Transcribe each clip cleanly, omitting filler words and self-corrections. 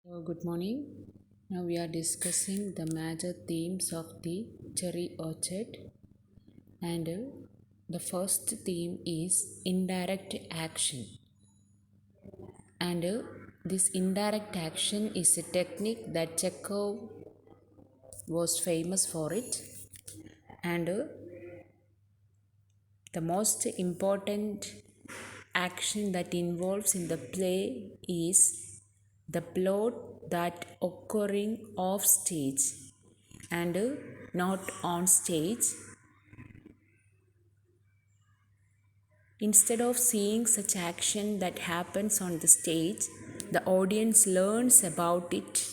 Good morning. Now we are discussing the major themes of the cherry orchard, and the first theme is indirect action. And this indirect action is a technique that Chekhov was famous for it, and the most important action that involves in the play is the plot that occurring off stage and not on stage. Instead of seeing such action that happens on the stage, the audience learns about it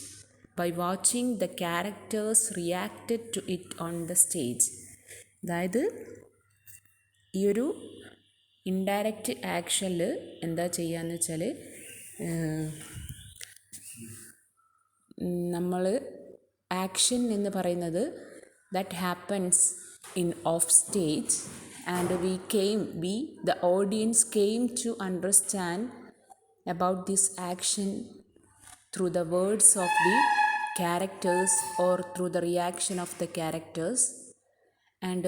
by watching the characters reacted to it on the stage. അതായത് ഈ ഒരു indirect ആക്ഷനിൽ എന്താ ചെയ്യുകയെന്ന് വെച്ചാൽ നമ്മൾ action എന്ന് പറയുന്നത് that happens in off stage, and the audience came to understand about this action through the words of the characters or through the reaction of the characters. And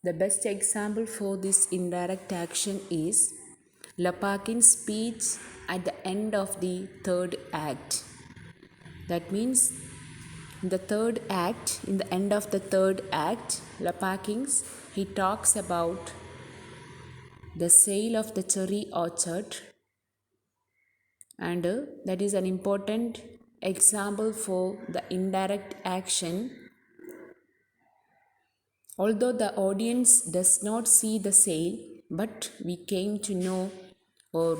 the best example for this indirect action is Lopakin's speech at the end of the third act. That means in the end of the third act, Lopakins, he talks about the sale of the cherry orchard, and that is an important example for the indirect action. Although the audience does not see the sale, but we came to know, or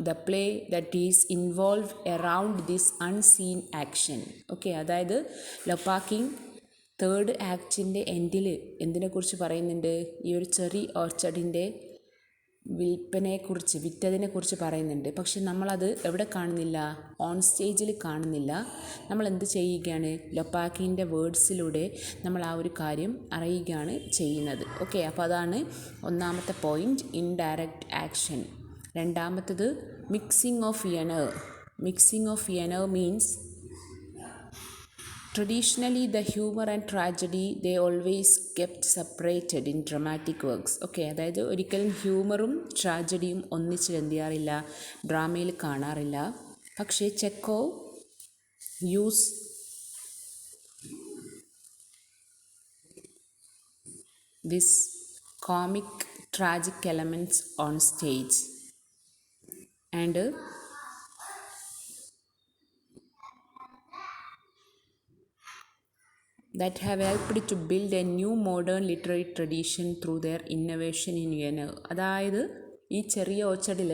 the play that is involved around this unseen action. Okay, അതായത് ലൊപ്പാക്കിങ് third ആക്ടിൻ്റെ എൻഡിൽ എന്തിനെക്കുറിച്ച് പറയുന്നുണ്ട്? ഈ ഒരു cherry ഓർച്ചഡിൻ്റെ വിറ്റതിനെക്കുറിച്ച് പറയുന്നുണ്ട്. പക്ഷെ നമ്മളത് എവിടെ കാണുന്നില്ല? ഓൺ സ്റ്റേജിൽ കാണുന്നില്ല. നമ്മൾ എന്ത് ചെയ്യുകയാണ്? ലൊപ്പാക്കിൻ്റെ വേർഡ്സിലൂടെ നമ്മൾ ആ ഒരു കാര്യം അറിയുകയാണ് ചെയ്യുന്നത്. ഓക്കെ, അപ്പോൾ അതാണ് ഒന്നാമത്തെ പോയിൻറ്റ്, ഇൻഡയറക്റ്റ് ആക്ഷൻ. രണ്ടാമത്തത് mixing of genre. Mixing of genre means traditionally the humor and tragedy they always kept separated in dramatic works. Okay, അതായത് ഒരിക്കലും ഹ്യൂമറും ട്രാജഡിയും ഒന്നിച്ച് എന്ത് ചെയ്യാറില്ല? ഡ്രാമയിൽ കാണാറില്ല. പക്ഷേ Chekhov use this comic tragic elements on stage, and that have helped to build a new modern literary tradition through their innovation in genre. അതായത് ഈ ചെറിയ ഓർച്ചഡിൽ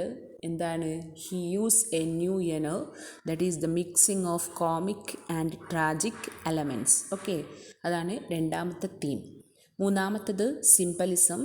എന്താണ്? He use a new genre, that is the mixing of comic and tragic elements. Okay, അതാണ് രണ്ടാമത്തെ theme. മൂന്നാമത്തത് symbolism.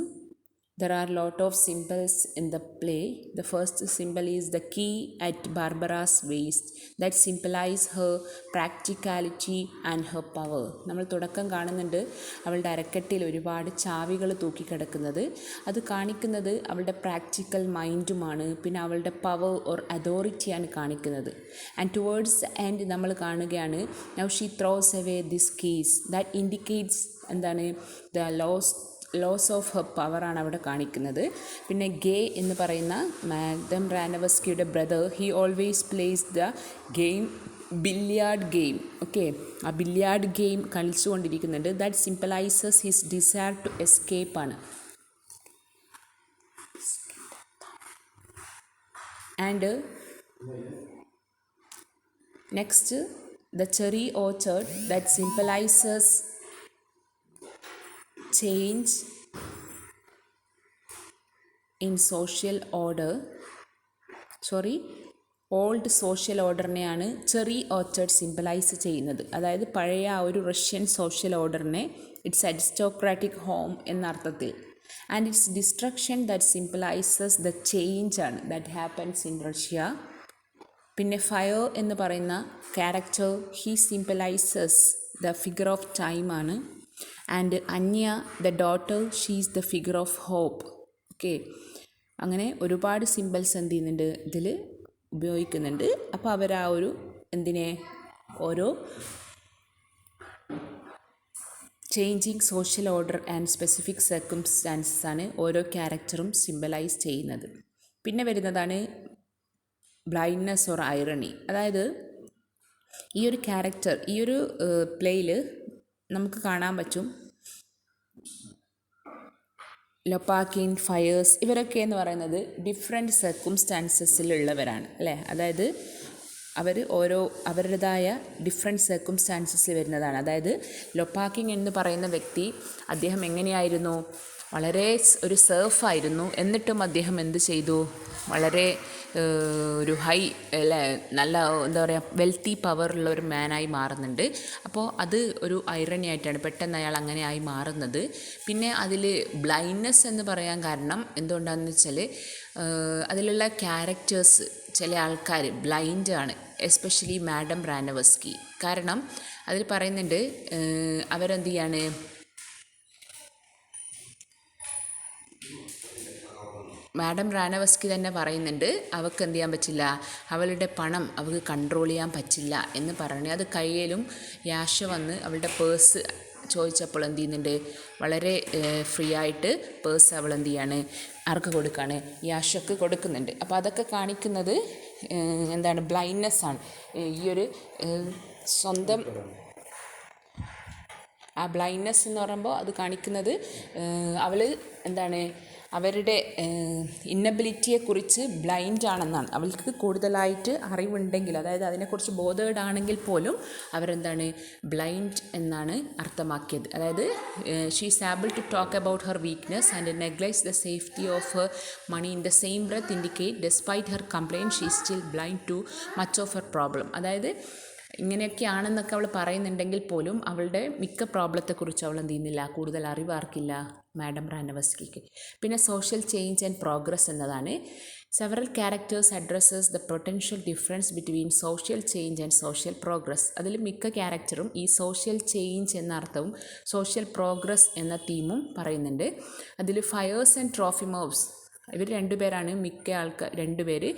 There are a lot of symbols in the play. The first symbol is the key at Barbara's waist that symbolize her practicality and her power. നമ്മൾ തുടക്കം കാണുന്നുണ്ട് അവളുടെ അരക്കെട്ടിൽ ഒരുപാട് ചാവികൾ തൂക്കിക്കിടക്കുന്നത്. അത് കാണിക്കുന്നത് അവളുടെ പ്രാക്ടിക്കൽ മൈൻഡുമാണ്, പിന്നെ അവളുടെ പവർ ഓർ അതോറിറ്റിയാണ് കാണിക്കുന്നത്. ആൻഡ് ടുവേർഡ്സ് ദ എൻഡ് നമ്മൾ കാണുകയാണ് now she throws away this keys that indicates എന്താണ്? ദ ലോസ് ഓഫ് ഹെർ പവറാണ് അവിടെ കാണിക്കുന്നത്. പിന്നെ ഗേ എന്ന് പറയുന്ന മാഡം റാനവസ്കിയുടെ brother, he always plays the game billiard game. Okay, ആ ബില്യാർഡ് ഗെയിം കളിച്ചുകൊണ്ടിരിക്കുന്നുണ്ട്. That symbolises his desire to escape ആണ്. And next the cherry orchard that symbolises change in social order. Old social ഓർഡറിനെയാണ് cherry orchard symbolise ചെയ്യുന്നത്. അതായത് പഴയ ആ ഒരു Russian social ഓർഡറിനെ, it's aristocratic home എന്ന അർത്ഥത്തിൽ. And it's destruction that symbolizes the change ആണ് ദാറ്റ് ഹാപ്പൻസ് ഇൻ റഷ്യ. പിന്നെ ഫയർ എന്ന് പറയുന്ന character, he symbolizes the figure of time ആണ്. And Anya the daughter, she is the figure of hope. Okay, അങ്ങനെ ഒരുപാട് symbols എന്ത് ചെയ്യുന്നുണ്ട് ഇതിൽ ഉപയോഗിക്കുന്നുണ്ട്. അപ്പോൾ അവർ ആ ഒരു എന്തിനെ ഓരോ changing social order and specific circumstances ആണ് ഓരോ ക്യാരക്ടറും സിംബലൈസ് ചെയ്യുന്നത്. പിന്നെ വരുന്നതാണ് ബ്ലൈൻഡ്നെസ് ഓർ ഐറണി. അതായത് ഈ ഒരു ക്യാരക്ടർ ഈ ഒരു പ്ലേയിൽ നമുക്ക് കാണാൻ പറ്റും ലൊപ്പാക്കിൻ, ഫയേഴ്സ് ഇവരൊക്കെ എന്ന് പറയുന്നത് ഡിഫറെൻറ്റ് സർക്കംസ്റ്റാൻസസിലുള്ളവരാണ് അല്ലേ. അതായത് അവർ അവരുടേതായ ഡിഫറെൻറ്റ് സർക്കംസ്റ്റാൻസസിൽ വരുന്നതാണ്. അതായത് ലൊപ്പാക്കിൻ എന്ന് പറയുന്ന വ്യക്തി അദ്ദേഹം എങ്ങനെയായിരുന്നു, വളരെ ഒരു സർഫായിരുന്നു. എന്നിട്ടും അദ്ദേഹം എന്ത് ചെയ്തു, വളരെ ഒരു ഹൈ അല്ലേ, നല്ല എന്താ പറയുക, വെൽത്തി പവറുള്ള ഒരു മാനായി മാറുന്നുണ്ട്. അപ്പോൾ അത് ഒരു ഐറണി ആയിട്ടാണ് പെട്ടെന്ന് അയാൾ അങ്ങനെ ആയി മാറുന്നത്. പിന്നെ അതിൽ ബ്ലൈൻഡ്നെസ് എന്ന് പറയാൻ കാരണം എന്തുകൊണ്ടാണെന്ന് വെച്ചാൽ അതിലുള്ള ക്യാരക്ടേഴ്സ് ചില ആൾക്കാർ ബ്ലൈൻഡാണ്, എസ്പെഷ്യലി മാഡം ബ്രാനവസ്കി. കാരണം അതിൽ പറയുന്നുണ്ട് അവരെന്ത് ചെയ്യാണ്, മാഡം റാനവസ്കി തന്നെ പറയുന്നുണ്ട് അവൾക്ക് എന്ത് ചെയ്യാൻ പറ്റില്ല, അവളുടെ പണം അവൾക്ക് കൺട്രോൾ ചെയ്യാൻ പറ്റില്ല എന്ന് പറഞ്ഞു. അത് കയ്യിലും യാഷ വന്ന് അവളുടെ പേഴ്സ് ചോദിച്ചപ്പോൾ എന്ത് ചെയ്യുന്നുണ്ട്, വളരെ ഫ്രീ ആയിട്ട് പേഴ്സ് അവൾ എന്ത് ചെയ്യാണ്, ആർക്ക് കൊടുക്കുകയാണ്, യാഷക്ക് കൊടുക്കുന്നുണ്ട്. അപ്പോൾ അതൊക്കെ കാണിക്കുന്നത് എന്താണ്, ബ്ലൈൻഡ്നെസ് ആണ്. ഈ ഒരു സ്വന്തം ആ ബ്ലൈൻഡ്നെസ് എന്ന് പറയുമ്പോൾ അത് കാണിക്കുന്നത് അവൾ എന്താണ്, അവരുടെ ഇന്നബിലിറ്റിയെക്കുറിച്ച് ബ്ലൈൻഡ് ആണെന്നാണ്. അവൾക്ക് കൂടുതലായിട്ട് അറിവുണ്ടെങ്കിൽ, അതായത് അതിനെക്കുറിച്ച് ബോധേഡ് ആണെങ്കിൽ പോലും അവരെന്താണ്, ബ്ലൈൻഡ് എന്നാണ് അർത്ഥമാക്കിയത്. അതായത് she is able to talk about her weakness and neglects the safety of her money in the same breath indicate despite her complaint she still blind to much of her problem. അതായത് ഇങ്ങനെയൊക്കെയാണെന്നൊക്കെ അവൾ പറയുന്നുണ്ടെങ്കിൽ പോലും അവളുടെ മിക്ക പ്രോബ്ലത്തെക്കുറിച്ച് അവൾ എന്ത് ചെയ്യുന്നില്ല, കൂടുതൽ അറിവാർക്കില്ല, മാഡം റാനവസ്കിക്ക്. പിന്നെ സോഷ്യൽ ചേഞ്ച് ആൻഡ് പ്രോഗ്രസ് എന്നതാണ്. Several characters addresses the potential difference between social change and social progress. അതിൽ മിക്ക ക്യാരക്ടറും ഈ സോഷ്യൽ ചേഞ്ച് എന്ന അർത്ഥവും സോഷ്യൽ പ്രോഗ്രസ് എന്ന തീമും പറയുന്നുണ്ട്. അതിൽ ഫയേഴ്സ് ആൻഡ് ട്രോഫിമോവ്സ് ഇവർ രണ്ടുപേരാണ് മിക്ക രണ്ടുപേര്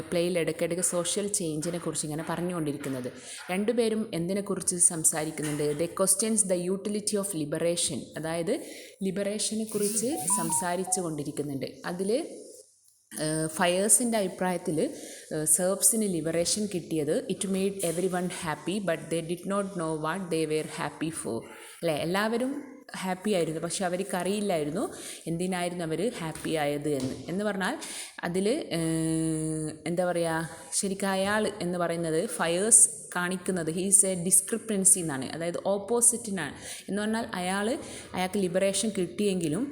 പ്ലേയിൽ ഇടയ്ക്കിടയ്ക്ക് സോഷ്യൽ ചേഞ്ചിനെ കുറിച്ച് ഇങ്ങനെ പറഞ്ഞുകൊണ്ടിരിക്കുന്നത്. രണ്ടുപേരും എന്തിനെക്കുറിച്ച് സംസാരിക്കുന്നുണ്ട്, the questions the utility of liberation, അതായത് ലിബറേഷനെ കുറിച്ച് സംസാരിച്ചു കൊണ്ടിരിക്കുന്നുണ്ട്. അതിൽ ഫയേഴ്സിൻ്റെ അഭിപ്രായത്തിൽ സെർബ്സിന് ലിബറേഷൻ കിട്ടിയത് it made everyone happy but they did not know what they were happy for. അല്ലേ, എല്ലാവരും ഹാപ്പി ആയിരുന്നു, പക്ഷെ അവർക്ക് അറിയില്ലായിരുന്നു എന്തിനായിരുന്നു അവർ ഹാപ്പി ആയത് എന്ന് പറഞ്ഞാൽ അതിൽ എന്താ പറയുക, ശരിക്കും അയാൾ എന്ന് പറയുന്നത് ഫയേഴ്സ് കാണിക്കുന്നത് ഹീസ് എ ഡിസ്ക്രിപ്പൻസി എന്നാണ്, അതായത് ഓപ്പോസിറ്റിനാണ്. എന്ന് പറഞ്ഞാൽ അയാൾക്ക് ലിബറേഷൻ കിട്ടിയെങ്കിലും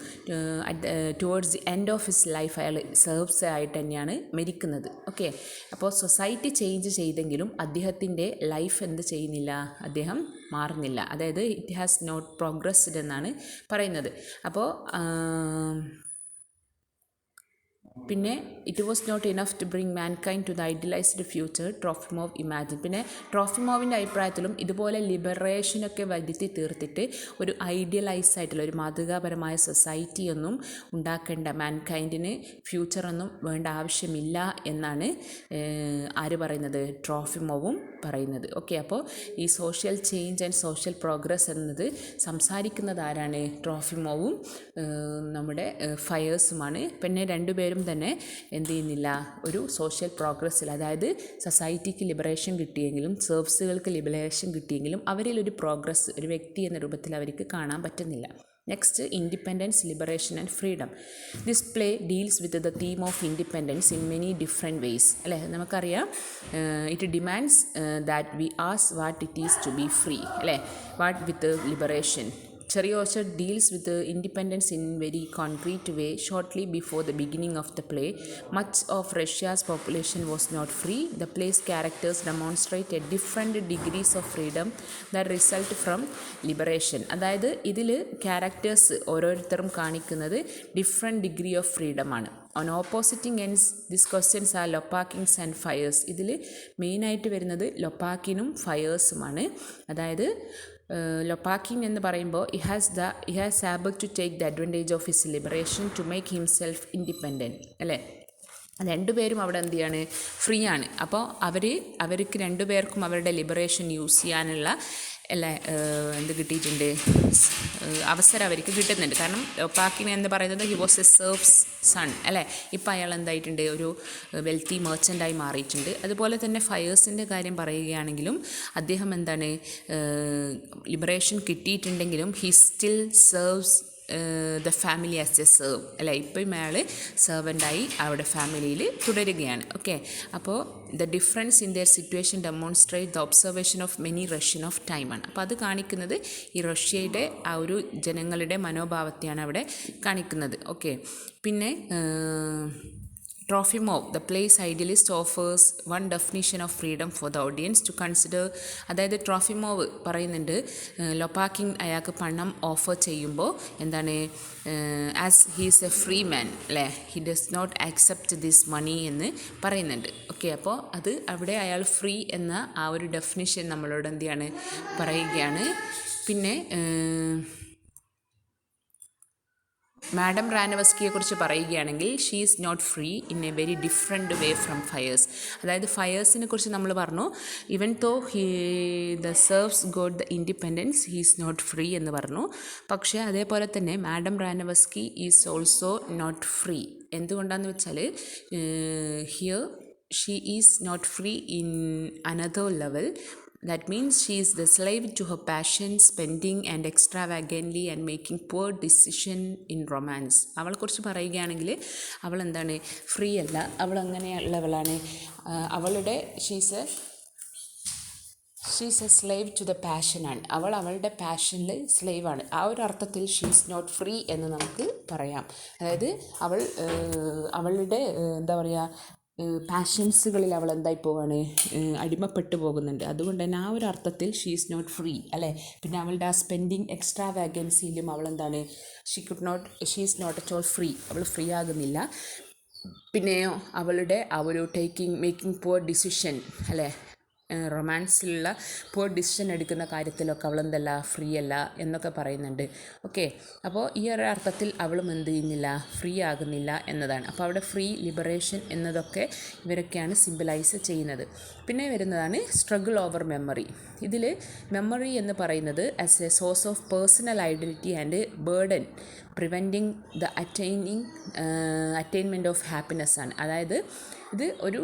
towards the end of his life അയാൾ സെർബ്സ് ആയിട്ട് തന്നെയാണ് മരിക്കുന്നത്. ഓക്കെ, അപ്പോൾ സൊസൈറ്റി ചേഞ്ച് ചെയ്തെങ്കിലും അദ്ദേഹത്തിൻ്റെ ലൈഫ് എന്ത് ചെയ്യുന്നില്ല, അദ്ദേഹം മാറുന്നില്ല. അതായത് ഇറ്റ് ഹാസ് നോട്ട് പ്രോഗ്രസ്ഡ് എന്നാണ് പറയുന്നത്. അപ്പോൾ പിന്നെ it was not enough to bring mankind to the idealised future Trofimov imagine. പിന്നെ ട്രോഫിമോവിൻ്റെ അഭിപ്രായത്തിലും ഇതുപോലെ ലിബറേഷനൊക്കെ വരുത്തി തീർത്തിട്ട് ഒരു ഐഡിയലൈസ് ആയിട്ടുള്ള ഒരു മാതൃകാപരമായ സൊസൈറ്റിയൊന്നും ഉണ്ടാക്കേണ്ട, മാൻകൈൻഡിന് ഫ്യൂച്ചറൊന്നും വേണ്ട ആവശ്യമില്ല എന്നാണ് ആര് പറയുന്നത്, ട്രോഫിമോവും പറയുന്നത്. ഓക്കെ, അപ്പോൾ ഈ social change and social progress എന്നത് സംസാരിക്കുന്നത് ആരാണ്, ട്രോഫിമോവും നമ്മുടെ ഫയേഴ്സുമാണ്. പിന്നെ രണ്ടുപേരും തന്നെ എന്ത് ചെയ്യുന്നില്ല, ഒരു സോഷ്യൽ പ്രോഗ്രസ്സിൽ, അതായത് സൊസൈറ്റിക്ക് ലിബറേഷൻ കിട്ടിയെങ്കിലും സെർബ്സുകൾക്ക് ലിബറേഷൻ കിട്ടിയെങ്കിലും അവരിൽ ഒരു പ്രോഗ്രസ് ഒരു വ്യക്തി എന്ന രൂപത്തിൽ അവർക്ക് കാണാൻ പറ്റുന്നില്ല. Next, independence, liberation and freedom. This play deals with the theme of independence in many different ways. അല്ലേ, നമുക്കറിയാം it demands that we ask what it is to be free. അല്ലേ, what with liberation. Cherry Orchard deals with the independence in very concrete way. Shortly before the beginning of the play, much of Russia's population was not free. The play's characters demonstrate a different degrees of freedom that result from liberation. അതായത് ഇതിൽ characters ഓരോരുത്തരും കാണിക്കുന്നത് different degree of ഫ്രീഡമാണ്. On opposing ends this questions are Lopakhin's and Firs. ഇതിൽ മെയിനായിട്ട് വരുന്നത് ലൊപ്പാക്കിനും ഫയേഴ്സുമാണ്. അതായത് ലൊപ്പാക്കിൻ എന്ന് പറയുമ്പോൾ he has able to take the advantage of his liberation to make himself independent. അല്ലേ, രണ്ടുപേരും അവിടെ എന്ത് ചെയ്യാണ്, ഫ്രീ ആണ്. അപ്പോൾ അവർക്ക് രണ്ടുപേർക്കും അവരുടെ ലിബറേഷൻ യൂസ് ചെയ്യാനുള്ള അല്ലേ എന്ത് കിട്ടിയിട്ടുണ്ട്, അവസരം അവർക്ക് കിട്ടുന്നുണ്ട്. കാരണം ലോപ്പാക്കിന് എന്ന് പറയുന്നത് he was a serf's son അല്ലേ. ഇപ്പം അയാൾ എന്തായിട്ടുണ്ട്, ഒരു വെൽത്തി മെർച്ചൻ്റായി മാറിയിട്ടുണ്ട്. അതുപോലെ തന്നെ ഫയേഴ്സിൻ്റെ കാര്യം പറയുകയാണെങ്കിലും അദ്ദേഹം എന്താണ്, ലിബറേഷൻ കിട്ടിയിട്ടുണ്ടെങ്കിലും he still serves the family as a serve അല്ലേ. ഇപ്പം അയാൾ സെർവൻ്റായി അവിടെ ഫാമിലിയിൽ തുടരുകയാണ്. ഓക്കെ, അപ്പോൾ the difference in their situation demonstrate the observation of many Russian of ടൈമാണ്. അപ്പോൾ അത് കാണിക്കുന്നത് ഈ റഷ്യയുടെ ആ ഒരു ജനങ്ങളുടെ മനോഭാവത്തെയാണ് അവിടെ കാണിക്കുന്നത്. ഓക്കെ, പിന്നെ Trofimov the play's idealist offers one definition of freedom for the audience to consider. അതായത് ട്രോഫിമോവ് പറയുന്നുണ്ട്, ലൊപ്പാക്കിൻ അയാൾക്ക് പണം ഓഫർ ചെയ്യുമ്പോൾ എന്താണ്, as he's a free man അല്ലേ, he does not accept this money എന്ന് പറയുന്നുണ്ട്. ഓക്കെ, അപ്പോൾ അത് അവിടെ അയാൾ ഫ്രീ എന്ന ആ ഒരു ഡെഫിനിഷൻ നമ്മളോട് എന്താണ് പറയുകയാണ്. പിന്നെ മാഡം റാനവസ്കിയെക്കുറിച്ച് പറയുകയാണെങ്കിൽ she is not free in a very different way from Firs. അതായത് ഫയേഴ്സിനെ കുറിച്ച് നമ്മൾ പറഞ്ഞു, even though the serfs got the independence he is not free എന്ന് പറഞ്ഞു. പക്ഷേ അതേപോലെ തന്നെ madam Ranevsky is also not free. എന്തുകൊണ്ടാണെന്ന് വെച്ചാൽ here she is not free in another level. That means she is the slave to her passion, spending and extravagantly and making poor decision in romance. അവളെക്കുറിച്ച് പറയുകയാണെങ്കിൽ അവൾ എന്താണ്, free അല്ല, അവൾ അങ്ങനെയുള്ളവളാണ്. അവളുടെ she's a slave to the പാഷനാണ്. അവൾ അവളുടെ പാഷനിൽ സ്ലേവാണ്. ആ ഒരു അർത്ഥത്തിൽ ഷീസ് നോട്ട് ഫ്രീ എന്ന് നമുക്ക് പറയാം. അതായത് അവളുടെ എന്താ പറയുക, പാഷൻസുകളിൽ അവൾ എന്തായി പോവാണ്, അടിമപ്പെട്ടു പോകുന്നുണ്ട്. അതുകൊണ്ട് തന്നെ ആ ഒരു അർത്ഥത്തിൽ ഷീ ഈസ് നോട്ട് ഫ്രീ അല്ലേ. പിന്നെ അവളുടെ ആ സ്പെൻഡിങ് എക്സ്ട്രാ വാഗൻസിയിലും അവൾ എന്താണ്, she is not at all free. അവൾ ഫ്രീ ആകുന്നില്ല. പിന്നെയോ അവളുടെ ആ ഒരു മേക്കിംഗ് പുവർ ഡിസിഷൻ അല്ലേ, റൊമാൻസിലുള്ള പോർ ഡിസിഷൻ എടുക്കുന്ന കാര്യത്തിലൊക്കെ അവളെന്തല്ല, ഫ്രീ അല്ല എന്നൊക്കെ പറയുന്നുണ്ട്. ഓക്കെ, അപ്പോൾ ഈ ഒരു അർത്ഥത്തിൽ അവളും എന്ത് ചെയ്യുന്നില്ല, ഫ്രീ ആകുന്നില്ല എന്നതാണ്. അപ്പോൾ അവിടെ ഫ്രീ, ലിബറേഷൻ എന്നതൊക്കെ ഇവരൊക്കെയാണ് സിംബലൈസ് ചെയ്യുന്നത്. പിന്നെ വരുന്നതാണ് സ്ട്രഗിൾ ഓവർ മെമ്മറി. ഇതിൽ മെമ്മറി എന്ന് പറയുന്നത് as A source of personal identity and burden preventing the attainment of happiness ആണ്. അതായത് ഇത് ഒരു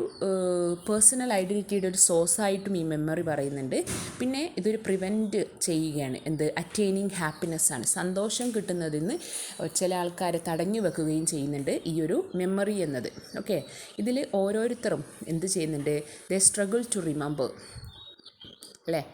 പേഴ്സണൽ ഐഡൻറ്റിറ്റിയുടെ ഒരു സോഴ്സായിട്ടും ഈ മെമ്മറി പറയുന്നുണ്ട്. പിന്നെ ഇതൊരു പ്രിവെൻറ്റ് ചെയ്യുകയാണ്, എന്ത്, അറ്റൈനിങ് ഹാപ്പിനെസ് ആണ്. സന്തോഷം കിട്ടുന്നതിൽ നിന്ന് ചില ആൾക്കാരെ തടഞ്ഞു വെക്കുകയും ചെയ്യുന്നുണ്ട് ഈ ഒരു മെമ്മറി എന്നത്. ഓക്കെ, ഇതിൽ ഓരോരുത്തരും എന്ത് ചെയ്യുന്നുണ്ട്, ദേ സ്ട്രഗിൾ ടു റിമെമ്പർ അല്ലേ.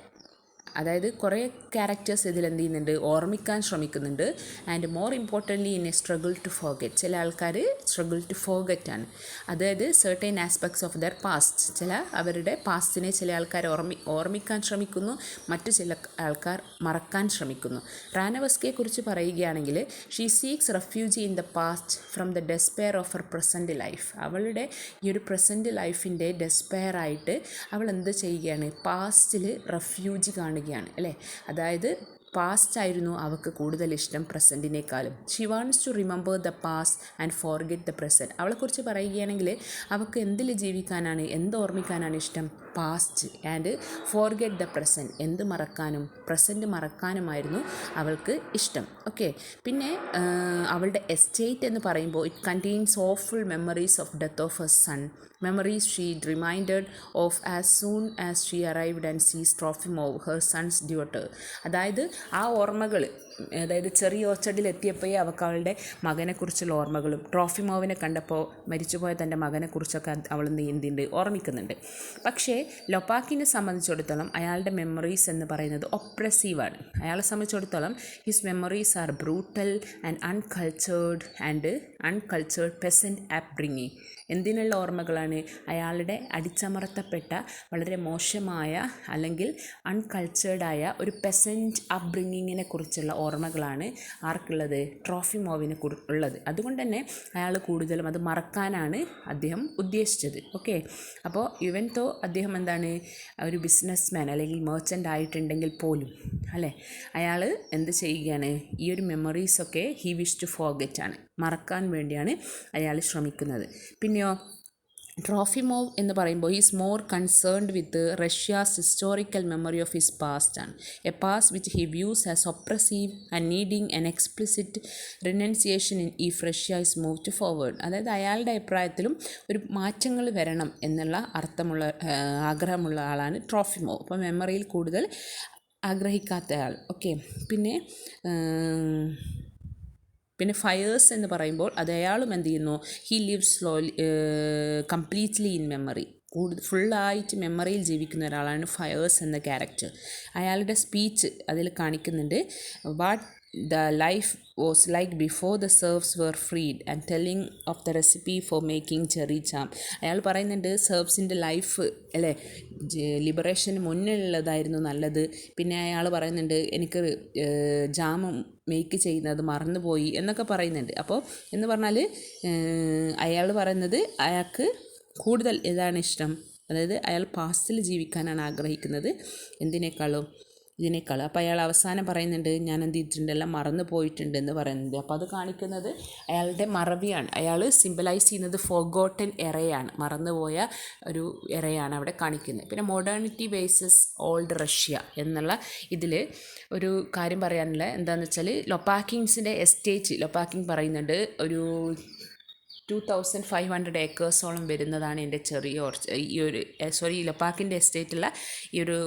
അതായത് കുറേ ക്യാരക്ടേഴ്സ് ഇതിൽ എന്ത് ചെയ്യുന്നുണ്ട്, ഓർമ്മിക്കാൻ ശ്രമിക്കുന്നുണ്ട്. And more importantly in a struggle to forget. ചില ആൾക്കാർ സ്ട്രഗിൾ ടു ഫോർഗെറ്റ് ആണ്. അതായത് certain aspects of their past. ചില അവരുടെ പാസ്റ്റിനെ ചില ആൾക്കാർ ഓർമ്മിക്കാൻ ശ്രമിക്കുന്നു, മറ്റു ചില ആൾക്കാർ മറക്കാൻ ശ്രമിക്കുന്നു. റാനവസ്കിയെക്കുറിച്ച് പറയുകയാണെങ്കിൽ she seeks refugee in the past from the despair of her present life. അവളുടെ ഈ ഒരു പ്രസൻറ്റ് ലൈഫിൻ്റെ ഡെസ്പെയർ ആയിട്ട് അവൾ എന്ത് ചെയ്യുകയാണ്, പാസ്റ്റിൽ റെഫ്യൂജി കാണുകയാണ് അല്ലേ. അതായത് പാസ്റ്റ് ആയിരുന്നു അവൾക്ക് കൂടുതൽ ഇഷ്ടം പ്രസൻറ്റിനേക്കാളും. She wants to remember the past and forget the present. അവളെക്കുറിച്ച് പറയുകയാണെങ്കിൽ അവൾക്ക് എന്തിൽ ജീവിക്കാനാണ്, എന്ത് ഓർമ്മിക്കാനാണ് ഇഷ്ടം, past, and forget the present, എന്ത് മറക്കാനും പ്രസൻറ്റ് മറക്കാനുമായിരുന്നു അവൾക്ക് ഇഷ്ടം. ഓക്കെ, പിന്നെ അവളുടെ എസ്റ്റേറ്റ് എന്ന് പറയുമ്പോൾ it contains awful memories of death of her sun, memories she reminded of as soon as she arrived and sees Trofimov, her son's daughter. അതായത് ആ ഓർമ്മകൾ, അതായത് ചെറിയ ഓർച്ചഡിലെത്തിയപ്പോഴേ അവൾക്ക് അവളുടെ മകനെക്കുറിച്ചുള്ള ഓർമ്മകളും ട്രോഫിമോവിനെ കണ്ടപ്പോൾ മരിച്ചുപോയ തൻ്റെ മകനെക്കുറിച്ചൊക്കെ അവൾ എന്തുണ്ട്, ഓർമ്മിക്കുന്നുണ്ട്. പക്ഷേ ലൊപ്പാക്കിനെ സംബന്ധിച്ചിടത്തോളം അയാളുടെ മെമ്മറീസ് എന്ന് പറയുന്നത് ഒപ്രസീവാണ്. അയാളെ സംബന്ധിച്ചിടത്തോളം his memories are brutal and uncultured peasant upbringing. എന്തിനുള്ള ഓർമ്മകളാണ്, അയാളുടെ അടിച്ചമർത്തപ്പെട്ട വളരെ മോശമായ അല്ലെങ്കിൽ അൺകൾച്ചേർഡായ ഒരു പെസൻറ്റ് അപ്ബ്രിങ്ങിങ്ങിനെ കുറിച്ചുള്ള ഓർമ്മകളാണ് ആർക്കുള്ളത്, ട്രോഫിമോവിന് ഉള്ളത്. അതുകൊണ്ട് തന്നെ അയാൾ കൂടുതലും അത് മറക്കാനാണ് അദ്ദേഹം ഉദ്ദേശിച്ചത്. ഓക്കെ, അപ്പോൾ ഇവൻ തോ അദ്ദേഹം എന്താണ്, ഒരു ബിസിനസ് മാൻ അല്ലെങ്കിൽ മെർച്ചൻ്റ് ആയിട്ടുണ്ടെങ്കിൽ പോലും അല്ലേ, അയാൾ എന്ത് ചെയ്യുകയാണ്, ഈ ഒരു മെമ്മറീസൊക്കെ ഹി വിഷ് ടു ഫോർഗെറ്റ് ആണ്, മറക്കാൻ വേണ്ടിയാണ് അയാൾ ശ്രമിക്കുന്നത്. പിന്നെയോ ട്രോഫിമോവ് എന്ന് പറയുമ്പോൾ is more concerned with Russia's historical memory of his past ആണ്. A past which he views as oppressive and needing an explicit renunciation in if Russia is move to forward. അതായത് അയാളുടെ അഭിപ്രായത്തിലും ഒരു മാറ്റങ്ങൾ വരണം എന്നുള്ള അർത്ഥമുള്ള ആഗ്രഹമുള്ള ആളാണ് ട്രോഫിമോവ്. അപ്പോൾ മെമ്മറിയിൽ കൂടുതൽ ആഗ്രഹിക്കാത്തയാൾ. ഓക്കെ, പിന്നെ ഫയേഴ്സ് എന്ന് പറയുമ്പോൾ അത് അയാളും എന്ത് ചെയ്യുന്നു, he live slowly completely in memory, ഫുള്ളായിട്ട് മെമ്മറിയിൽ ജീവിക്കുന്ന ഒരാളാണ് ഫയേഴ്സ് എന്ന ക്യാരക്ടർ. അയാളുടെ സ്പീച്ച് അതിൽ കാണിക്കുന്നുണ്ട്, what the life was like before the serfs were freed and telling of the recipe for making cherry jam. അയാൾ പറയുന്നുണ്ട് സെർവ്സിൻ്റെ ലൈഫ് അല്ലേ ലിബറേഷന് മുന്നിലുള്ളതായിരുന്നു നല്ലത്. പിന്നെ അയാൾ പറയുന്നുണ്ട് എനിക്ക് ജാമും മേക്ക് ചെയ്യുന്നത് മറന്നുപോയി എന്നൊക്കെ പറയുന്നുണ്ട്. അപ്പോൾ എന്ന് പറഞ്ഞാൽ അയാൾ പറയുന്നത് അയാൾക്ക് കൂടുതൽ ഏതാണ് ഇഷ്ടം, അതായത് അയാൾ പാസ്റ്റിൽ ജീവിക്കാനാണ് ആഗ്രഹിക്കുന്നത് ഇതിനേക്കാളും. അപ്പോൾ അയാൾ അവസാനം പറയുന്നുണ്ട് ഞാൻ എന്ത് ചെയ്തിട്ടുണ്ട്, എല്ലാം മറന്നു പോയിട്ടുണ്ട് എന്ന് പറയുന്നുണ്ട്. അപ്പോൾ അത് കാണിക്കുന്നത് അയാളുടെ മറവിയാണ്. അയാൾ സിംബലൈസ് ചെയ്യുന്നത് ഫോർഗോട്ടൻ എറയാണ്, മറന്നുപോയ ഒരു എറയാണ് അവിടെ കാണിക്കുന്നത്. പിന്നെ മോഡേണിറ്റി വേഴ്സസ് ഓൾഡ് റഷ്യ എന്നുള്ള ഇതിൽ ഒരു കാര്യം പറയാനുള്ള എന്താണെന്ന് വെച്ചാൽ ലൊപ്പാക്കിങ്സിൻ്റെ എസ്റ്റേറ്റ്, ലൊപ്പാക്കിങ് പറയുന്നുണ്ട് ഒരു 2500 ഏക്കേഴ്സോളം വരുന്നതാണ് എൻ്റെ ചെറിയ ലൊപ്പാക്കിൻ്റെ എസ്റ്റേറ്റുള്ള ഈ ഒരു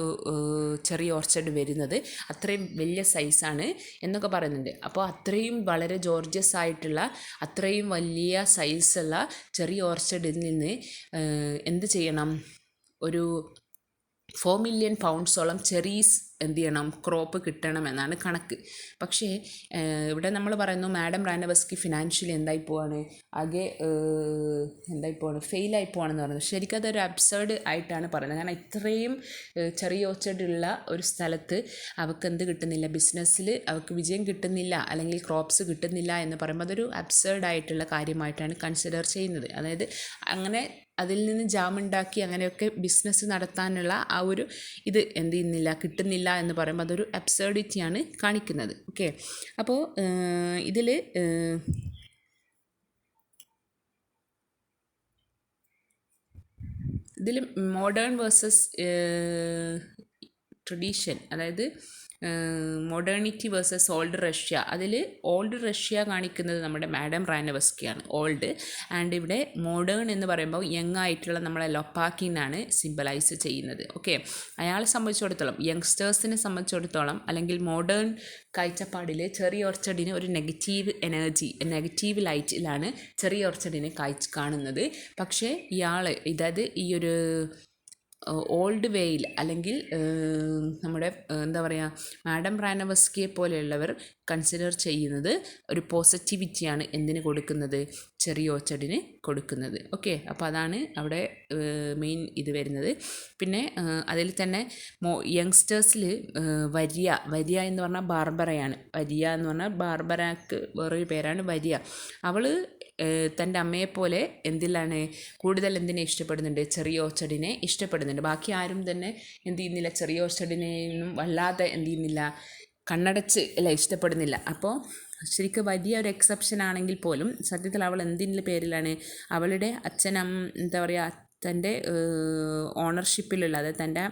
ചെറിയ ഓർച്ചഡ് വരുന്നത്. അത്രയും വലിയ സൈസാണ് എന്നൊക്കെ പറയുന്നുണ്ട്. അപ്പോൾ അത്രയും വളരെ ജോർജിയസ് ആയിട്ടുള്ള അത്രയും വലിയ സൈസുള്ള ചെറിയ ഓർച്ചഡിൽ നിന്ന് എന്ത് ചെയ്യണം, ഒരു 4 മില്യൺ പൗണ്ട്സോളം ചെറീസ് എന്ത് ചെയ്യണം, ക്രോപ്പ് കിട്ടണമെന്നാണ് കണക്ക്. പക്ഷേ ഇവിടെ നമ്മൾ പറയുന്നു മാഡം റാനവസ്കി ഫിനാൻഷ്യലി എന്തായി പോവാണ്, ആകെ ഫെയിലായി പോവാണെന്ന് പറയുന്നത്. ശരിക്കും അതൊരു അബ്സേർഡ് ആയിട്ടാണ് പറയുന്നത്. കാരണം ഇത്രയും ചെറിയ ഓർച്ചഡുള്ള ഒരു സ്ഥലത്ത് അവൾക്ക് എന്ത് കിട്ടുന്നില്ല, ബിസിനസ്സിൽ അവൾക്ക് വിജയം കിട്ടുന്നില്ല അല്ലെങ്കിൽ ക്രോപ്സ് കിട്ടുന്നില്ല എന്ന് പറയുമ്പോൾ അതൊരു അബ്സേർഡായിട്ടുള്ള കാര്യമായിട്ടാണ് കൺസിഡർ ചെയ്യുന്നത്. അതായത് അങ്ങനെ അതിൽ നിന്ന് ജാമുണ്ടാക്കി അങ്ങനെയൊക്കെ ബിസിനസ് നടത്താനുള്ള ആ ഒരു ഇത് എന്ത് ചെയ്യുന്നില്ല, കിട്ടുന്നില്ല എന്ന് പറയുമ്പോൾ അതൊരു അബ്സേർഡിറ്റിയാണ് കാണിക്കുന്നത്. ഓക്കെ, അപ്പോൾ ഇതിൽ മോഡേൺ വേഴ്സസ് ട്രഡീഷൻ, അതായത് മോഡേണിറ്റി വേഴ്സസ് ഓൾഡ് റഷ്യ. അതിൽ ഓൾഡ് റഷ്യ കാണിക്കുന്നത് നമ്മുടെ മാഡം റാനവസ്കിയാണ്, ഓൾഡ്. ആൻഡ് ഇവിടെ മോഡേൺ എന്ന് പറയുമ്പോൾ യങ് ആയിട്ടുള്ള നമ്മളെ ലൊപ്പാക്കിനാണ് സിംബലൈസ് ചെയ്യുന്നത്. ഓക്കെ, അയാളെ സംബന്ധിച്ചിടത്തോളം, യങ്സ്റ്റേഴ്സിനെ സംബന്ധിച്ചിടത്തോളം അല്ലെങ്കിൽ മോഡേൺ കാഴ്ചപ്പാടിൽ ചെറിയ ഓർച്ചഡിന് ഒരു നെഗറ്റീവ് എനർജി, നെഗറ്റീവ് ലൈറ്റിലാണ് ചെറിയ ഓർച്ചഡിനെ കാണുന്നത്. പക്ഷേ അതായത് ഈ ഒരു ഓൾഡ് വേയിൽ അല്ലെങ്കിൽ നമ്മുടെ എന്താ പറയുക, മാഡം റാനവസ്കിയെ പോലെയുള്ളവർ കൺസിഡർ ചെയ്യുന്നത് ഒരു പോസിറ്റിവിറ്റിയാണ് എന്തിന് കൊടുക്കുന്നത്, ചെറിയ ഓർച്ചഡിന് കൊടുക്കുന്നത്. ഓക്കെ, അപ്പോൾ അതാണ് അവിടെ മെയിൻ ഇത് വരുന്നത്. പിന്നെ അതിൽ തന്നെ യങ്സ്റ്റേഴ്സിൽ വരിയ എന്ന് പറഞ്ഞാൽ ബാർബറയാണ്. വരിയ എന്ന് പറഞ്ഞാൽ ബാർബറക്ക് വേറൊരു പേരാണ് വരിയ. അവൾ തൻ്റെ അമ്മയെപ്പോലെ കൂടുതൽ എന്തിനെ ഇഷ്ടപ്പെടുന്നുണ്ട്, ചെറിയ ഓർച്ചഡിനെ ഇഷ്ടപ്പെടുന്നുണ്ട്. ബാക്കി ആരും തന്നെ എന്ത് ചെയ്യുന്നില്ല, ചെറിയ ഓർച്ചഡിനെയൊന്നും വല്ലാതെ എന്ത് ചെയ്യുന്നില്ല, കണ്ണടച്ച് ഇഷ്ടപ്പെടുന്നില്ല. അപ്പോൾ ശരിക്കും വലിയ ഒരു എക്സെപ്ഷൻ ആണെങ്കിൽ പോലും സത്യത്തിൽ അവൾ എന്തിൻ്റെ പേരിലാണ്, അവളുടെ എന്താ പറയുക, തൻ്റെ ഓണർഷിപ്പിലുള്ള, അതായത് തൻ്റെ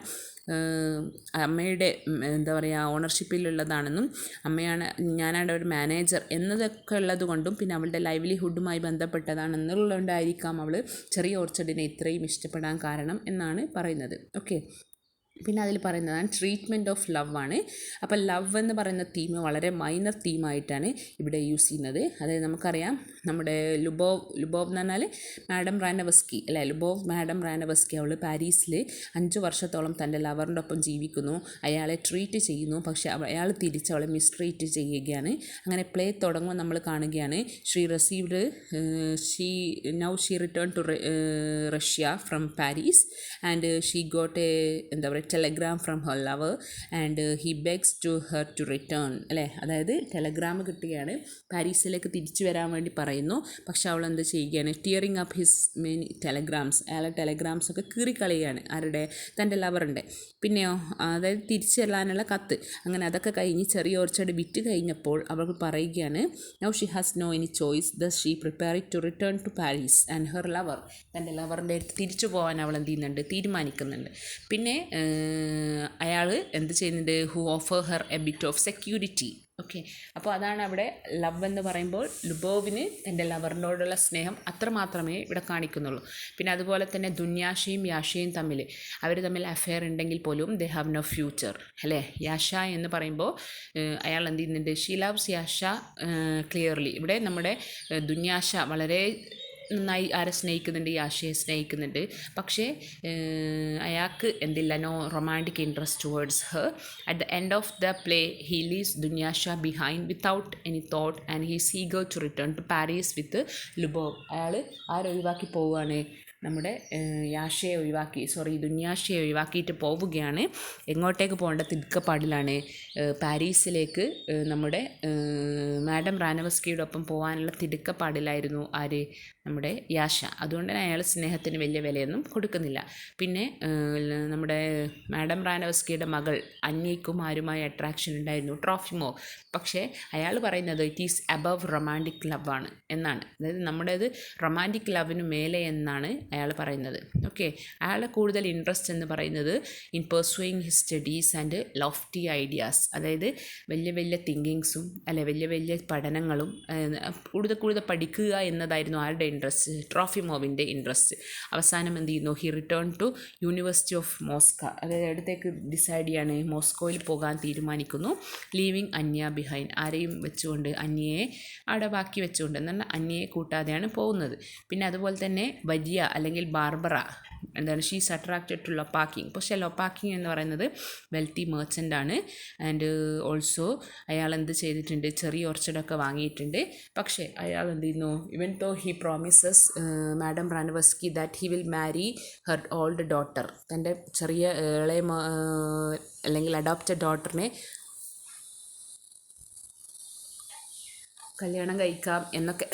അമ്മയുടെ എന്താ പറയുക ഓണർഷിപ്പിലുള്ളതാണെന്നും ഞാനാണ് ഒരു മാനേജർ എന്നതൊക്കെ ഉള്ളത് കൊണ്ടും പിന്നെ അവളുടെ ലൈവ്ലിഹുഡുമായി ബന്ധപ്പെട്ടതാണെന്നുള്ളതുകൊണ്ടായിരിക്കാം അവൾ ചെറിയ ഓർച്ചഡിനെ ഇത്രയും ഇഷ്ടപ്പെടാൻ കാരണം എന്നാണ് പറയുന്നത്. ഓക്കെ, പിന്നെ അതിൽ പറയുന്നതാണ് ട്രീറ്റ്മെൻറ്റ് ഓഫ് ലവ് ആണ്. അപ്പോൾ ലവ് എന്ന് പറയുന്ന തീം വളരെ മൈനർ തീമായിട്ടാണ് ഇവിടെ യൂസ് ചെയ്യുന്നത്. അതായത് നമുക്കറിയാം നമ്മുടെ ലുബോവ് എന്ന് പറഞ്ഞാൽ മാഡം റാനവസ്കി അല്ലേ, മാഡം റാനവസ്കി അവൾ പാരീസിൽ 5 വർഷത്തോളം തൻ്റെ ലവറിൻ്റെ ഒപ്പം ജീവിക്കുന്നു. അയാളെ ട്രീറ്റ് ചെയ്യുന്നു, പക്ഷേ അയാൾ തിരിച്ച് അവളെ മിസ്ട്രീറ്റ് ചെയ്യുകയാണ്. അങ്ങനെ പ്ലേ തുടങ്ങുമ്പോൾ നമ്മൾ കാണുകയാണ് she return to Russia from Paris and she got എന്താ പറയുക telegram from her lover and he begs to her to return അല്ലേ. അതായത് ടെലഗ്രാം കിട്ടുകയാണ്, പാരീസിലേക്ക് തിരിച്ചു വരാൻ വേണ്ടി പറയുന്നു. പക്ഷെ അവൾ എന്ത് ചെയ്യുകയാണ്, ടിയറിങ് അപ്പ് ഹിസ് മെനി ടെലഗ്രാംസ്, അയാളെ ടെലഗ്രാംസ് ഒക്കെ കീറിക്കളയുകയാണ്. ആരുടെ? തൻ്റെ ലവറിൻ്റെ. പിന്നെയോ അതായത് തിരിച്ചു ചെല്ലാനുള്ള കത്ത്. അങ്ങനെ അതൊക്കെ കഴിഞ്ഞ് ചെറിയ ഓർച്ചഡ് വിറ്റ് കഴിഞ്ഞപ്പോൾ അവൾ പറയുകയാണ്, now she has no any choice thus she preparing to return to Paris and her lover. തൻ്റെ ലവറിൻ്റെ തിരിച്ചു പോകാൻ അവൾ എന്ത് ചെയ്യുന്നുണ്ട്, തീരുമാനിക്കുന്നുണ്ട്. പിന്നെ അയാൾ എന്ത് ചെയ്യുന്നുണ്ട്, who offer her A bit of security. Okay, അപ്പോൾ അതാണ് അവിടെ ലവ് എന്ന് പറയുമ്പോൾ ലുബോവിന് തൻ്റെ ലവറിനോടുള്ള സ്നേഹം അത്രമാത്രമേ ഇവിടെ കാണിക്കുന്നുള്ളൂ. പിന്നെ അതുപോലെ തന്നെ ദുന്യാഷയും യാഷയും അവർ തമ്മിൽ അഫെയർ ഉണ്ടെങ്കിൽ പോലും ദേ ഹാവ് നോ ഫ്യൂച്ചർ അല്ലേ. യാഷ എന്ന് പറയുമ്പോൾ അയാൾ എന്ത് ചെയ്യുന്നുണ്ട്, ഷീ ലവ്സ് യാഷ ക്ലിയർലി. ഇവിടെ നമ്മുടെ ദുന്യാഷ വളരെ നന്നായി ആരെ സ്നേഹിക്കുന്നുണ്ട്, യാഷയെ സ്നേഹിക്കുന്നുണ്ട്. പക്ഷേ അയാൾക്ക് എന്തില്ല, no romantic interest towards her. At the end of the play he leaves Dunyasha behind without any thought and he's eager to return to Paris with Lyubov. അയാൾ ആരൊഴിവാക്കി പോവുകയാണ്, നമ്മുടെ ദുന്യാഷയെ ഒഴിവാക്കിയിട്ട് പോവുകയാണ്. എങ്ങോട്ടേക്ക് പോകേണ്ട തിടുക്കപ്പാടിലാണ്, പാരീസിലേക്ക് നമ്മുടെ മാഡം റാനവസ്കിയുടെ ഒപ്പം പോകാനുള്ള തിടുക്കപ്പാടിലായിരുന്നു ആര്, നമ്മുടെ യാഷ. അതുകൊണ്ട് തന്നെ അയാൾ സ്നേഹത്തിന് വലിയ വിലയൊന്നും കൊടുക്കുന്നില്ല. പിന്നെ നമ്മുടെ മാഡം റാനവസ്കിയുടെ മകൾ അന്യയ്ക്കും ആരുമായി അട്രാക്ഷൻ ഉണ്ടായിരുന്നു, ട്രോഫിമോ. പക്ഷേ അയാൾ പറയുന്നത് it is above romantic love ആണ് എന്നാണ്. അതായത് നമ്മുടേത് റൊമാൻറ്റിക് ലവിന് മേലെ എന്നാണ് അയാൾ പറയുന്നത്. ഓക്കെ, അയാളെ കൂടുതൽ ഇൻട്രസ്റ്റ് എന്ന് പറയുന്നത് in pursuing his studies and lofty ideas. അതായത് വലിയ വലിയ തിങ്കിങ്സും വലിയ വലിയ പഠനങ്ങളും കൂടുതൽ പഠിക്കുക എന്നതായിരുന്നു ആരുടെ ഇൻട്രസ്റ്റ്, ട്രോഫിമോവിൻ്റെ ഇൻട്രസ്റ്റ്. അവസാനം എന്ത് ചെയ്യുന്നു, he return to university of Moscow. അതായത് അടുത്തേക്ക് ഡിസൈഡ് ചെയ്യാണ്, മോസ്കോയിൽ പോകാൻ തീരുമാനിക്കുന്നു. ലീവിങ് അന്യ ബിഹൈൻഡ്, ആരെയും വെച്ചുകൊണ്ട്, അന്യയെ അവിടെ ബാക്കി വെച്ചുകൊണ്ട്, എന്നാൽ അന്യയെ കൂട്ടാതെയാണ് പോകുന്നത്. പിന്നെ അതുപോലെ തന്നെ വലിയ അല്ലെങ്കിൽ ബാർബറ എന്താണ്, ഷീസ് അട്രാക്റ്റഡ് ടു ലൊപ്പാക്കിങ്. പക്ഷേ ലൊപ്പാക്കിങ് എന്ന് പറയുന്നത് വെൽത്തി മെർച്ചൻ്റ് ആണ്. ആൻഡ് ഓൾസോ അയാൾ എന്ത് ചെയ്തിട്ടുണ്ട്, ചെറിയ ഓർച്ചഡൊക്കെ വാങ്ങിയിട്ടുണ്ട്. പക്ഷേ അയാൾ എന്ത് ചെയ്യുന്നു, even though he promises madam Ranevsky that he will marry her old daughter. തൻ്റെ ചെറിയ ഇളയ അല്ലെങ്കിൽ അഡോപ്റ്റഡ് ഡോട്ടറിനെ കല്യാണം കഴിക്കാം എന്നൊക്കെ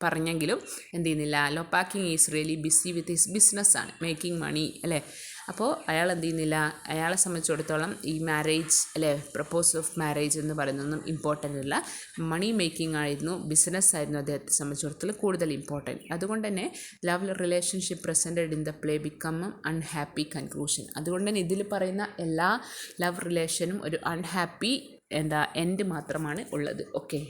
പറഞ്ഞെങ്കിലും എന്ത് ചെയ്യുന്നില്ല, Lopakhin is really busy with his ബിസിനസ്സാണ്, മേക്കിംഗ് മണി അല്ലേ. അപ്പോൾ അയാൾ എന്ത് ചെയ്യുന്നില്ല, അയാളെ സംബന്ധിച്ചിടത്തോളം ഈ മാരേജ് പ്രപ്പോസൽ ഓഫ് മാരേജ് എന്ന് പറയുന്നതൊന്നും ഇമ്പോർട്ടൻ്റ് അല്ല. മണി മേക്കിംഗ് ആയിരുന്നു, ബിസിനസ്സായിരുന്നു അദ്ദേഹത്തെ സംബന്ധിച്ചിടത്തോളം കൂടുതൽ ഇമ്പോർട്ടൻറ്റ്. അതുകൊണ്ട് തന്നെ love relationship presented in the play become unhappy conclusion. അതുകൊണ്ട് തന്നെ ഇതിൽ പറയുന്ന എല്ലാ ലവ് റിലേഷനും ഒരു അൺഹാപ്പി എൻഡ് മാത്രമാണ് ഉള്ളത്. ഓക്കെ.